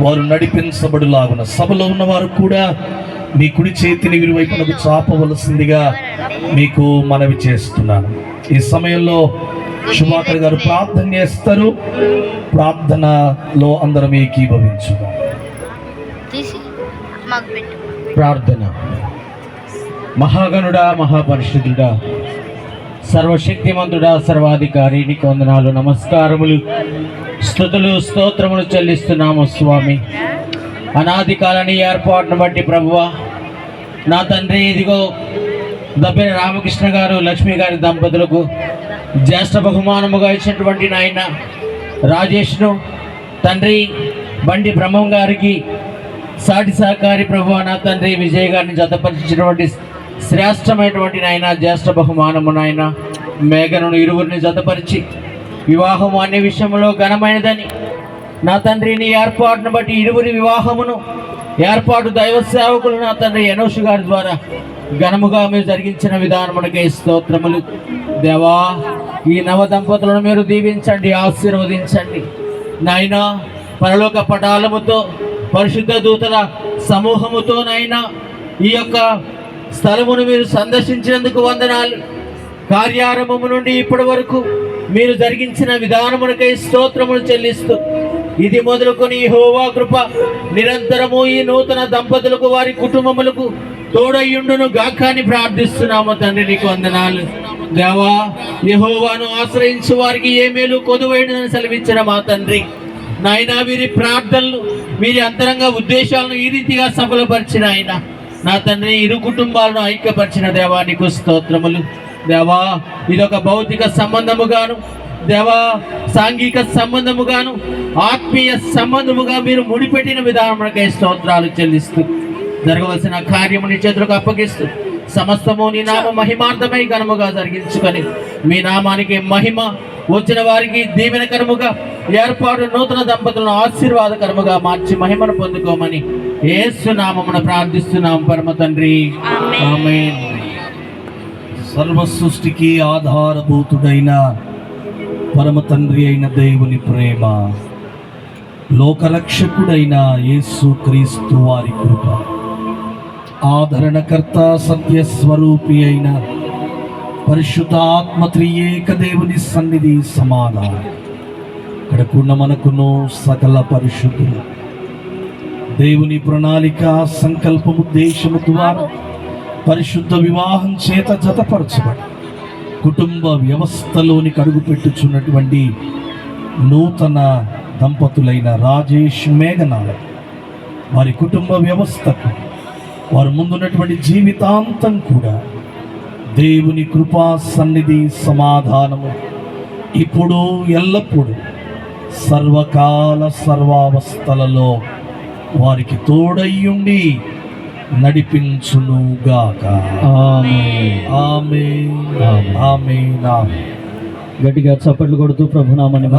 వారు నడిపించబడులాగున సభలో ఉన్నవారు కూడా మీ కుడి చేతిని విరువైపునకు చాపవలసిందిగా మీకు మనవి చేస్తున్నాను. ఈ సమయంలో శుభాకర్ గారు ప్రార్థన చేస్తారు. ప్రార్థనలో అందరం ఏకీభవించుదాం. ప్రార్థన. మహాగణుడా, మహాపరిశుద్ధుడా, సర్వశక్తిమంతుడా, సర్వాధికారి, నీకు వందనాలు, నమస్కారములు, స్తుతులు, స్తోత్రములు చెల్లిస్తున్నాము స్వామి. అనాది కాలని ఏర్పాటును బట్టి ప్రభువా, నా తండ్రి, ఇదిగో దబ్బిన రామకృష్ణ గారు, లక్ష్మి గారి దంపతులకు జ్యేష్ఠ బహుమానముగా ఇచ్చినటువంటి నాయన రాజేష్ను, తండ్రి బండి బ్రహ్మం గారికి సాటి సహకారి ప్రభువా, నా తండ్రి విజయ్ గారిని జతపరిచినటువంటి శ్రేష్టమైనటువంటి నాయన జ్యేష్ఠ బహుమానము నాయన మేఘను ఇరువురిని జతపరిచి వివాహము అనే విషయంలో ఘనమైనదని నా తండ్రి నీ ఏర్పాటును బట్టి ఇరువురి వివాహమును ఏర్పాటు దైవ సేవకులు నా తండ్రి ఎనోషు గారి ద్వారా ఘనముగా మీరు జరిగించిన విధానమునకే స్తోత్రములు. దేవా, ఈ నవ దంపతులను మీరు దీవించండి, ఆశీర్వదించండి నాయనా. పరలోక పటాలముతో పరిశుద్ధ దూతల సమూహముతో నాయనా ఈ యొక్క స్థలమును మీరు సందర్శించినందుకు వందనాలు. కార్యారంభము నుండి ఇప్పటి వరకు మీరు జరిగించిన విధానమునకై స్తోత్రములు చెల్లిస్తూ ఇది మొదలుకొని యెహోవా కృప నిరంతరము ఈ నూతన దంపతులకు వారి కుటుంబములకు తోడయ్యుండును గాక అని ప్రార్థిస్తున్నాము తండ్రి. నీకు వందనాలు దేవా. యెహోవాను ఆశ్రయించు వారికి ఏ మేలు కొదువైనదని సెలవిచ్చిన మా తండ్రి నాయనా, వీరి ప్రార్థనలు, వీరి అంతరంగ ఉద్దేశాలను ఈ రీతిగా సఫలపరిచిన ఆయన నా తండ్రి ఇరు కుటుంబాలను ఐక్యపరిచిన దేవా నీకు స్తోత్రములు. దేవా, ఇదొక భౌతిక సంబంధముగాను, దేవా సాంఘిక సంబంధముగాను, ఆత్మీయ సంబంధముగా మీరు ముడిపెట్టిన విధానమునకై స్తోత్రాలు చెల్లిస్తూ జరగవలసిన కార్యము నీ చేతులకు అప్పగిస్తూ సమస్తము నీ నామ మహిమార్థమై ఘనముగా జరిగించుకొని మీ నామానికి మహిమ, వచ్చిన వారికి దీవెనకరముగా ఏర్పాటు నూతన దంపతులను ఆశీర్వాదకరముగా మార్చి మహిమను పొందుకోమని యేసు నామమున ప్రార్థిస్తున్నాం పరమ తండ్రి, ఆమేన్. సర్వ సృష్టికి ఆధారభూతుడైన పరమ తండ్రి అయిన దేవుని ప్రేమ, లోకరక్షకుడైన యేసు క్రీస్తు వారి కృప, ఆదరణకర్త సత్యస్వరూపి అయిన పరిశుద్ధాత్మ త్రియేక దేవుని సన్నిధి సమాధానం ఇక్కడకున్న మనకును సకల పరిశుద్ధులు దేవుని ప్రణాళిక సంకల్పము ఉద్దేశము ద్వారా పరిశుద్ధ వివాహం చేత జతపరచబడి కుటుంబ వ్యవస్థలోనికి అడుగుపెట్టుచున్నటువంటి నూతన దంపతులైన రాజేష్, మేఘనాల వారి కుటుంబ వ్యవస్థకు వారు ముందున్నటువంటి జీవితాంతం కూడా దేవుని కృపా సన్నిధి సమాధానము ఇప్పుడు ఎల్లప్పుడూ సర్వకాల సర్వావస్థలలో వారికి తోడయ్యుండి నడిపించునుగాక. ఆమేన్, ఆమేన్, ఆమేన్, ఆమేన్. గట్టిగా చప్పట్లు కొడుతూ ప్రభునామని